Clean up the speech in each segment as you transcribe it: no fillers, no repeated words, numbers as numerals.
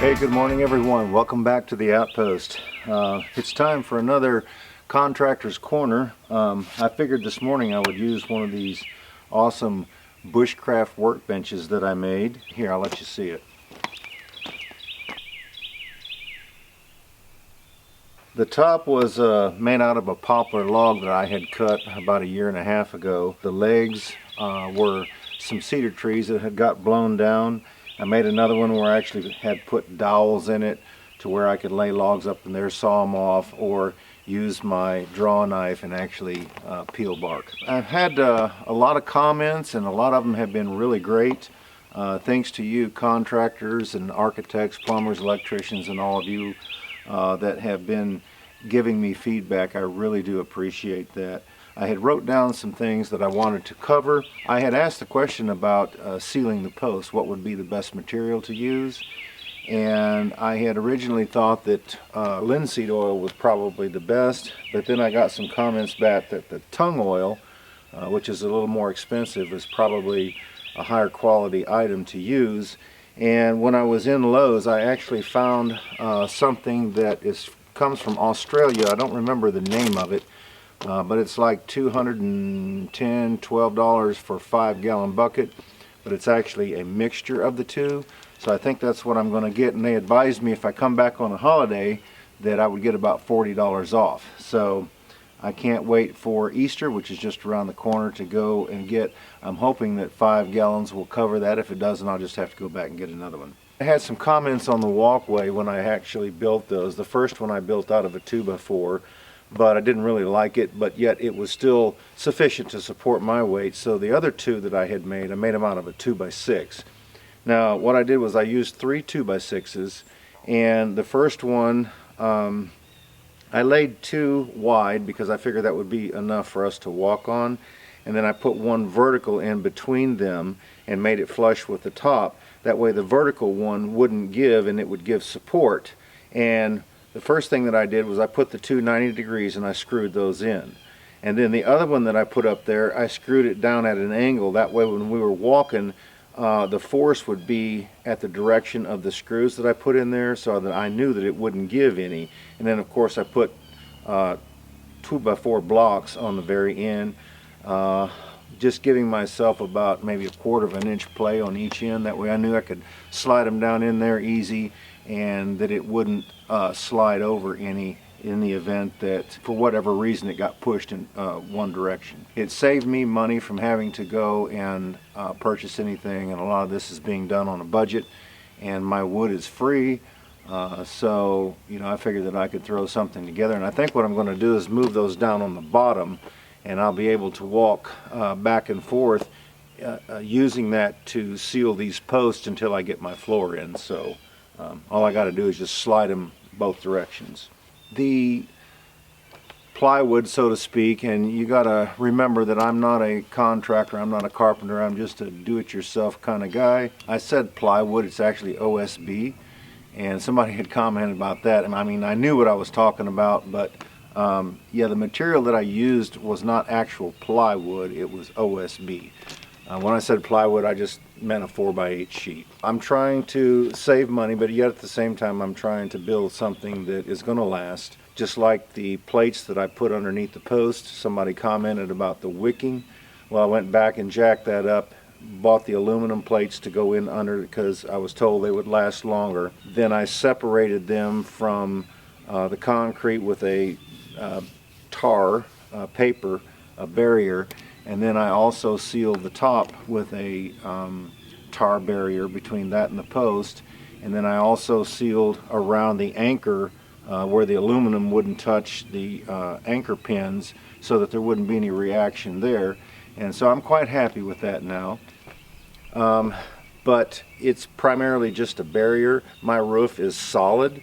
Hey, good morning everyone. Welcome back to the Outpost. It's time for another Contractor's Corner. I figured this morning I would use one of these awesome bushcraft workbenches that I made. Here, I'll let you see it. The top was made out of a poplar log that I had cut about 1.5 years ago. The legs were some cedar trees that had got blown down. I made another one where I actually had put dowels in it to where I could lay logs up in there, saw them off, or use my draw knife and actually peel bark. I've had a lot of comments, and a lot of them have been really great. Thanks to you contractors and architects, plumbers, electricians, and all of you that have been giving me feedback. I really do appreciate that. I had wrote down some things that I wanted to cover. I had asked the question about sealing the post, what would be the best material to use, and I had originally thought that linseed oil was probably the best, but then I got some comments back that the tung oil, which is a little more expensive, is probably a higher quality item to use. And when I was in Lowe's, I actually found something that comes from Australia. I don't remember the name of it. But it's like $210, $12 for a 5-gallon bucket, but it's actually a mixture of the two. So I think that's what I'm going to get, and they advised me if I come back on a holiday that I would get about $40 off. So I can't wait for Easter, which is just around the corner, to go and get. I'm hoping that 5 gallons will cover that. If it doesn't, I'll just have to go back and get another one. I had some comments on the Walkway when I actually built those. The first one I built out of a 2x4. But I didn't really like it, but yet it was still sufficient to support my weight. So the other two that I had made, I made them out of a 2x6. Now what I did was I used 3 2x6s, and the first one I laid 2 wide because I figured that would be enough for us to walk on, and then I put 1 vertical in between them and made it flush with the top. That way the vertical one wouldn't give, and it would give support. And the first thing that I did was I put the 2 90 degrees and I screwed those in. And then the other one that I put up there, I screwed it down at an angle. That way when we were walking, the force would be at the direction of the screws that I put in there, so that I knew that it wouldn't give any. And then of course I put 2x4 blocks on the very end, just giving myself about maybe 1/4 inch play on each end. That way I knew I could slide them down in there easy, and that it wouldn't slide over any in the event that for whatever reason it got pushed in one direction. It saved me money from having to go and purchase anything, and a lot of this is being done on a budget, and my wood is free, so you know, I figured that I could throw something together. And I think what I'm going to do is move those down on the bottom, and I'll be able to walk back and forth using that to seal these posts until I get my floor in. So all I got to do is just slide them both directions. The plywood, so to speak, and you got to remember that I'm not a contractor, I'm not a carpenter, I'm just a do-it-yourself kind of guy. I said plywood, it's actually OSB, and somebody had commented about that. And I mean, I knew what I was talking about, but yeah, the material that I used was not actual plywood, it was OSB. When I said plywood, I just meant a 4x8 sheet. I'm trying to save money, but yet at the same time I'm trying to build something that is going to last. Just like the plates that I put underneath the post, somebody commented about the wicking. Well, I went back and jacked that up, bought the aluminum plates to go in under because I was told they would last longer. Then I separated them from the concrete with a tar paper barrier, and then I also sealed the top with a tar barrier between that and the post, and then I also sealed around the anchor where the aluminum wouldn't touch the anchor pins, so that there wouldn't be any reaction there. And so I'm quite happy with that now. But it's primarily just a barrier. My roof is solid.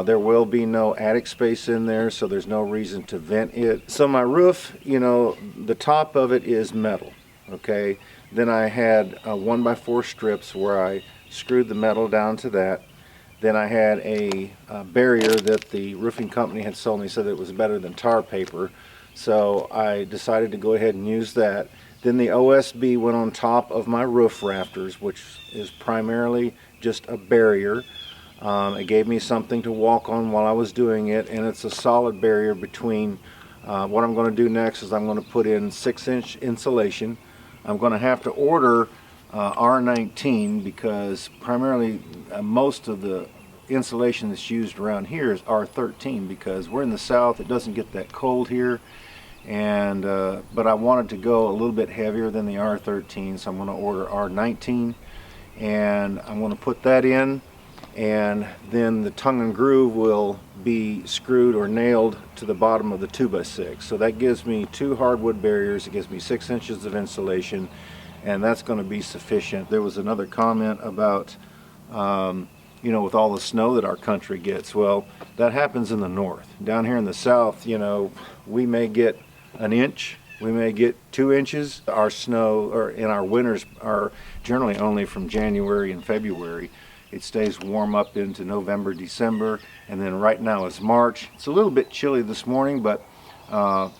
There will be no attic space in there, so there's no reason to vent it. So my roof, you know, the top of it is metal, okay? Then I had 1x4 strips where I screwed the metal down to that. Then I had a barrier that the roofing company had sold me, said it was better than tar paper. So I decided to go ahead and use that. Then the OSB went on top of my roof rafters, which is primarily just a barrier. It gave me something to walk on while I was doing it, and it's a solid barrier between. What I'm going to do next is I'm going to put in 6-inch insulation. I'm going to have to order R19 because primarily most of the insulation that's used around here is R13, because we're in the south, it doesn't get that cold here, and but I wanted to go a little bit heavier than the R13, so I'm going to order R19, and I'm going to put that in, and then the tongue and groove will be screwed or nailed to the bottom of the 2x6. So that gives me 2 hardwood barriers, it gives me 6 inches of insulation, and that's going to be sufficient. There was another comment about you know, with all the snow that our country gets. Well, that happens in the north. Down here in the south, you know, we may get an inch, we may get 2 inches. Our snow, or in our winters, are generally only from January and February. It stays warm up into November, December, and then right now it's March. It's a little bit chilly this morning, but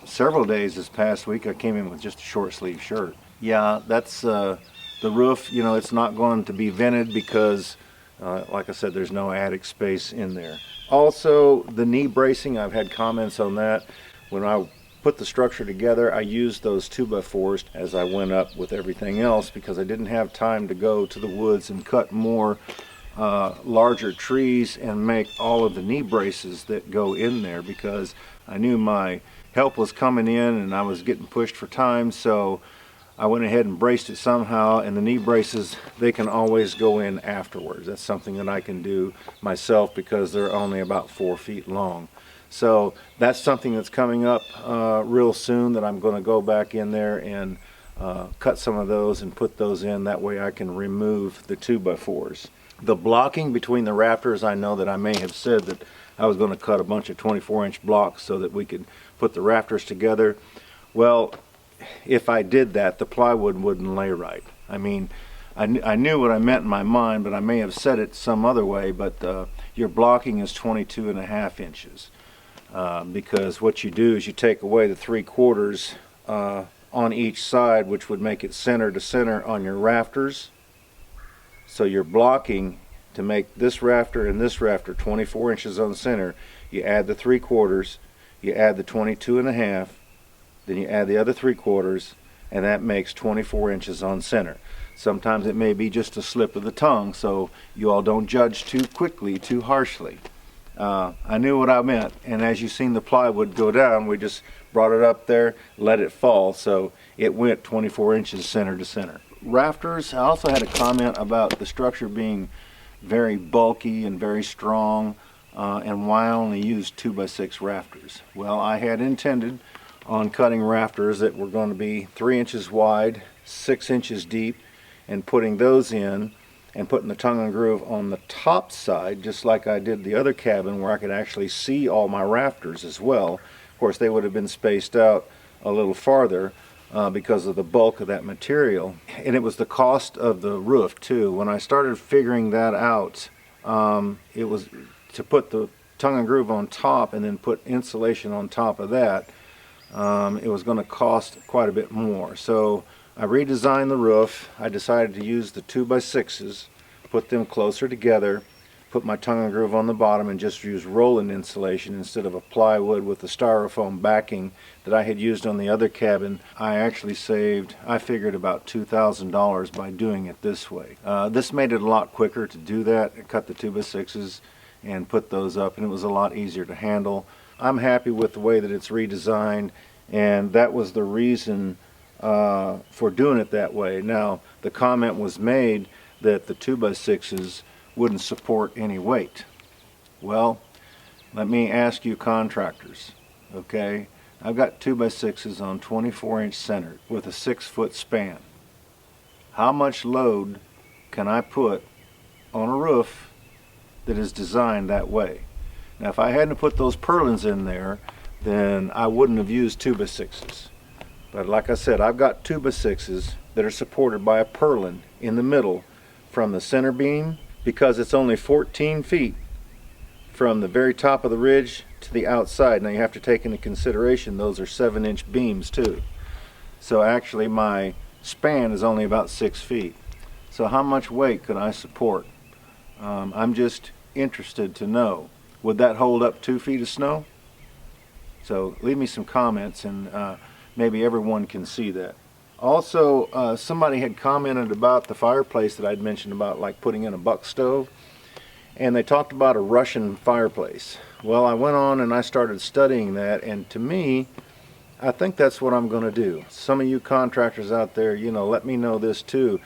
several days this past week I came in with just a short sleeve shirt. Yeah, that's the roof. You know, it's not going to be vented because like I said, there's no attic space in there. Also, the knee bracing, I've had comments on that. When I put the structure together, I used those 2x4s as I went up with everything else because I didn't have time to go to the woods and cut more larger trees and make all of the knee braces that go in there, because I knew my help was coming in and I was getting pushed for time, so I went ahead and braced it somehow. And the knee braces, they can always go in afterwards. That's something that I can do myself because they're only about 4 feet long. So that's something that's coming up real soon, that I'm going to go back in there and cut some of those and put those in. That way I can remove the 2x4s. The blocking between the rafters, I know that I may have said that I was going to cut a bunch of 24-inch blocks so that we could put the rafters together. Well, if I did that, the plywood wouldn't lay right. I mean, I knew what I meant in my mind, but I may have said it some other way, but your blocking is 22.5 inches. Because what you do is you take away the 3/4 on each side, which would make it center to center on your rafters. So you're blocking to make this rafter and this rafter 24 inches on center. You add the 3/4, you add the 22.5, then you add the other 3/4, and that makes 24 inches on center. Sometimes it may be just a slip of the tongue, so you all don't judge too quickly, too harshly. I knew what I meant, and as you seen the plywood go down, we just brought it up there, let it fall, so it went 24 inches center to center. Rafters, I also had a comment about the structure being very bulky and very strong, and why I only used 2x6 rafters. Well, I had intended on cutting rafters that were going to be 3 inches wide, 6 inches deep, and putting those in and putting the tongue and groove on the top side, just like I did the other cabin, where I could actually see all my rafters as well. Of course, they would have been spaced out a little farther because of the bulk of that material. And it was the cost of the roof too. When I started figuring that out, it was to put the tongue and groove on top and then put insulation on top of that. It was going to cost quite a bit more. So I redesigned the roof. I decided to use the 2x6s, put them closer together, put my tongue and groove on the bottom, and just use rolling insulation instead of a plywood with the styrofoam backing that I had used on the other cabin. I actually saved, I figured, about $2,000 by doing it this way. This made it a lot quicker to do that. I cut the 2x6s and put those up, and it was a lot easier to handle. I'm happy with the way that it's redesigned, and that was the reason for doing it that way. Now, the comment was made that the 2x6s wouldn't support any weight. Well, Let me ask you contractors, okay? I've got 2x6s on 24-inch center with a 6-foot span. How much load can I put on a roof that is designed that way? Now, if I hadn't put those purlins in there, then I wouldn't have used 2x6s. But like I said, I've got 2x6s that are supported by a purlin in the middle from the center beam, because it's only 14 feet from the very top of the ridge to the outside. Now you have to take into consideration those are 7-inch beams too. So actually my span is only about 6 feet. So how much weight could I support? I'm just interested to know, would that hold up 2 feet of snow? So leave me some comments, and maybe everyone can see that. Also, somebody had commented about the fireplace that I'd mentioned about, like putting in a buck stove, and they talked about a Russian fireplace. Well, I went on and I started studying that, and to me, I think that's what I'm going to do. Some of you contractors out there, you know, let me know this too.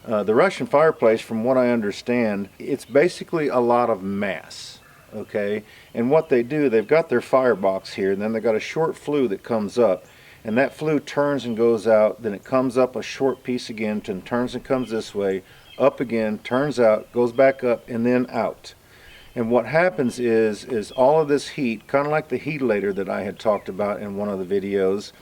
The Russian fireplace, from what I understand, it's basically a lot of mass, okay? And what they do, they've got their firebox here, and then they've got a short flue that comes up, and that flue turns and goes out, then it comes up a short piece again, and turns and comes this way, up again, turns out, goes back up, and then out. And what happens is all of this heat, kind of like the heatilator that I had talked about in one of the videos,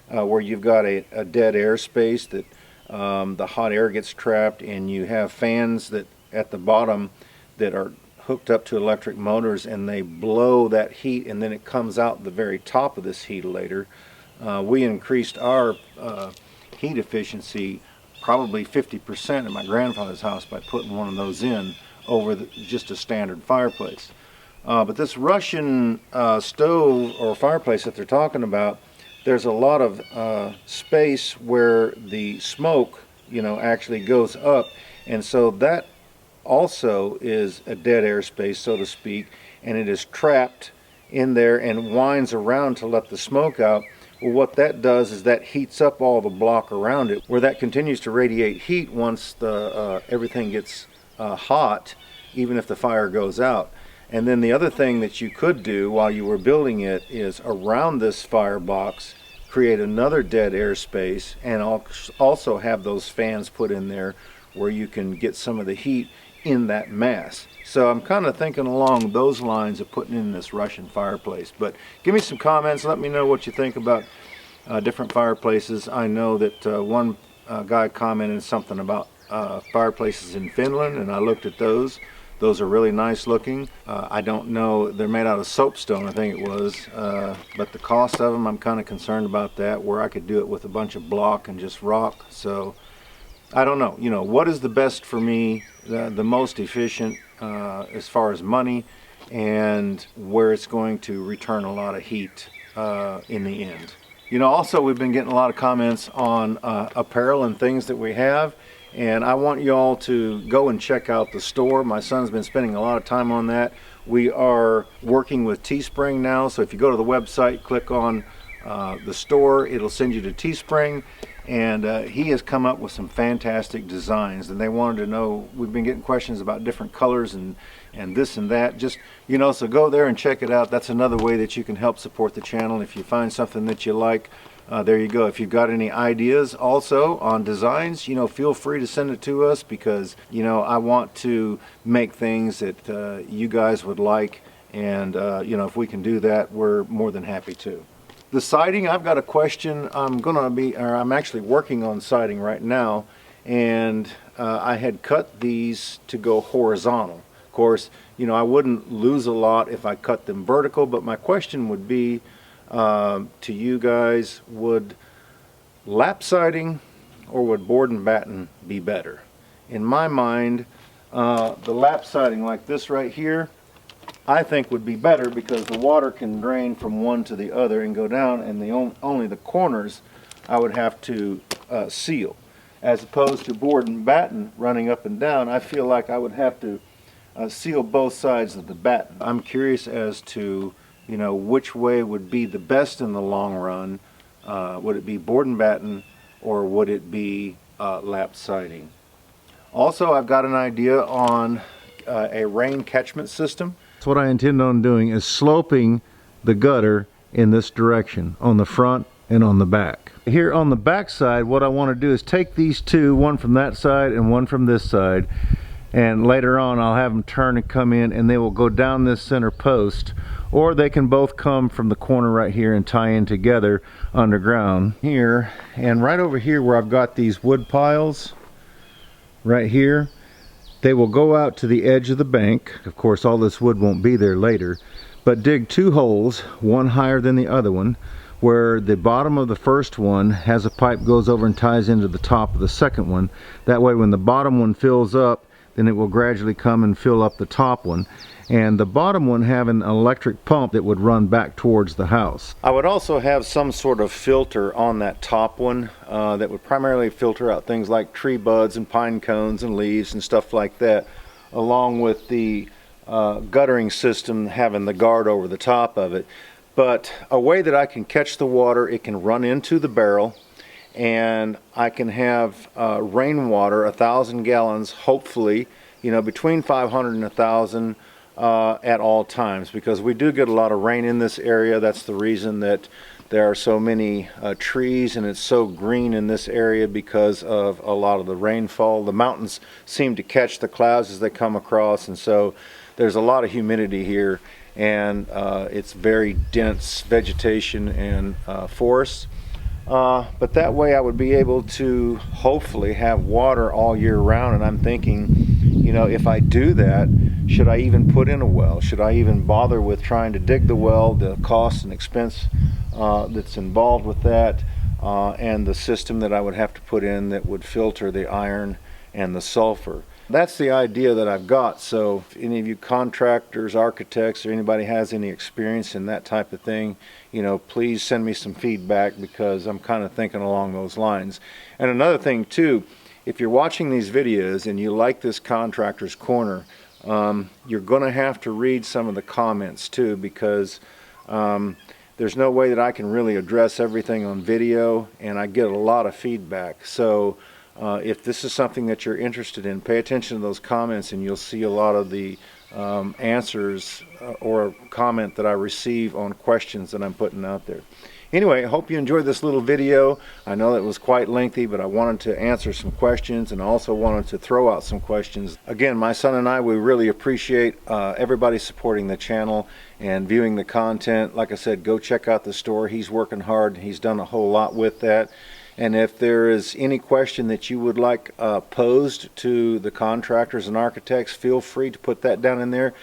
where you've got a dead air space that the hot air gets trapped, and you have fans that at the bottom that are hooked up to electric motors, and they blow that heat, and then it comes out the very top of this heatilator. We increased our heat efficiency probably 50% at my grandfather's house by putting one of those in over just a standard fireplace. But this Russian stove or fireplace that they're talking about, there's a lot of space where the smoke, you know, actually goes up, and so that also is a dead air space, so to speak, and it is trapped in there and winds around to let the smoke out. Well, what that does is that heats up all the block around it, where that continues to radiate heat once the everything gets hot, even if the fire goes out. And then the other thing that you could do while you were building it is around this firebox create another dead air space, and also have those fans put in there where you can get some of the heat in that mass. So I'm kind of thinking along those lines of putting in this Russian fireplace. But give me some comments, let me know what you think about different fireplaces. I know that one guy commented something about fireplaces in Finland, and I looked at those. Those are really nice looking. I don't know, they're made out of soapstone, I think it was, but the cost of them, I'm kind of concerned about that, where I could do it with a bunch of block and just rock. So I don't know, you know, what is the best for me, the most efficient as far as money, and where it's going to return a lot of heat in the end. You know, also we've been getting a lot of comments on apparel and things that we have, and I want you all to go and check out the store. My son's been spending a lot of time on that. We are working with Teespring now, so if you go to the website, click on the store, it'll send you to Teespring, and he has come up with some fantastic designs, and they wanted to know, we've been getting questions about different colors and this and that, just, you know, so go there and check it out. That's another way that you can help support the channel. If you find something that you like, there you go. If you've got any ideas also on designs, you know, feel free to send it to us, because, you know, I want to make things that you guys would like, and you know, if we can do that, we're more than happy to. The siding, I've got a question. I'm actually working on siding right now, and I had cut these to go horizontal. Of course, you know, I wouldn't lose a lot if I cut them vertical, but my question would be to you guys, would lap siding or would board and batten be better? In my mind, the lap siding like this right here, I think would be better, because the water can drain from one to the other and go down, and only the corners I would have to seal. As opposed to board and batten running up and down, I feel like I would have to seal both sides of the batten. I'm curious as to, you know, which way would be the best in the long run. Would it be board and batten, or would it be lap siding? Also, I've got an idea on a rain catchment system. So what I intend on doing is sloping the gutter in this direction on the front and on the back. Here on the back side, what I want to do is take these two, one from that side and one from this side, and later on I'll have them turn and come in, and they will go down this center post, or they can both come from the corner right here and tie in together underground here. And right over here where I've got these wood piles right here, they will go out to the edge of the bank. Of course, all this wood won't be there later, but dig two holes, one higher than the other one, where the bottom of the first one has a pipe goes over and ties into the top of the second one. That way when the bottom one fills up, then it will gradually come and fill up the top one. And the bottom one have an electric pump that would run back towards the house. I would also have some sort of filter on that top one that would primarily filter out things like tree buds and pine cones and leaves and stuff like that, along with the guttering system having the guard over the top of it. But a way that I can catch the water, it can run into the barrel, and I can have rainwater, 1,000 gallons, hopefully, you know, between 500 and 1,000 at all times, because we do get a lot of rain in this area. That's the reason that there are so many trees, and it's so green in this area because of a lot of the rainfall. The mountains seem to catch the clouds as they come across, and so there's a lot of humidity here, and it's very dense vegetation and forests. But that way I would be able to hopefully have water all year round. And I'm thinking, you know, if I do that, should I even put in a well? Should I even bother with trying to dig the well, the cost and expense that's involved with that, and the system that I would have to put in that would filter the iron and the sulfur? That's the idea that I've got. So if any of you contractors, architects, or anybody has any experience in that type of thing, you know, please send me some feedback, because I'm kind of thinking along those lines. And another thing too, if you're watching these videos and you like this Contractor's Corner, you're going to have to read some of the comments too, because there's no way that I can really address everything on video, and I get a lot of feedback. So if this is something that you're interested in, pay attention to those comments, and you'll see a lot of the answers or comment that I receive on questions that I'm putting out there. Anyway, I hope you enjoyed this little video. I know that was quite lengthy, but I wanted to answer some questions, and also wanted to throw out some questions. Again, my son and I, we really appreciate everybody supporting the channel and viewing the content. Like I said, go check out the store. He's working hard. He's done a whole lot with that. And if there is any question that you would like posed to the contractors and architects, feel free to put that down in there,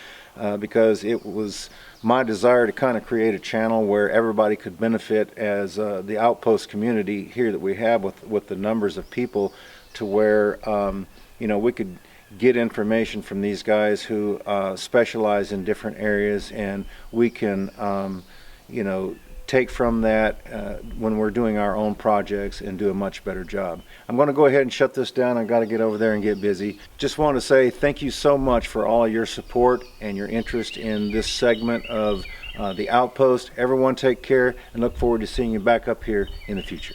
because it was my desire to kind of create a channel where everybody could benefit as the outpost community here that we have with the numbers of people, to where you know, we could get information from these guys who specialize in different areas, and we can you know, take from that when we're doing our own projects and do a much better job. I'm going to go ahead and shut this down. I've got to get over there and get busy. Just want to say thank you so much for all your support and your interest in this segment of the Outpost. Everyone take care, and look forward to seeing you back up here in the future.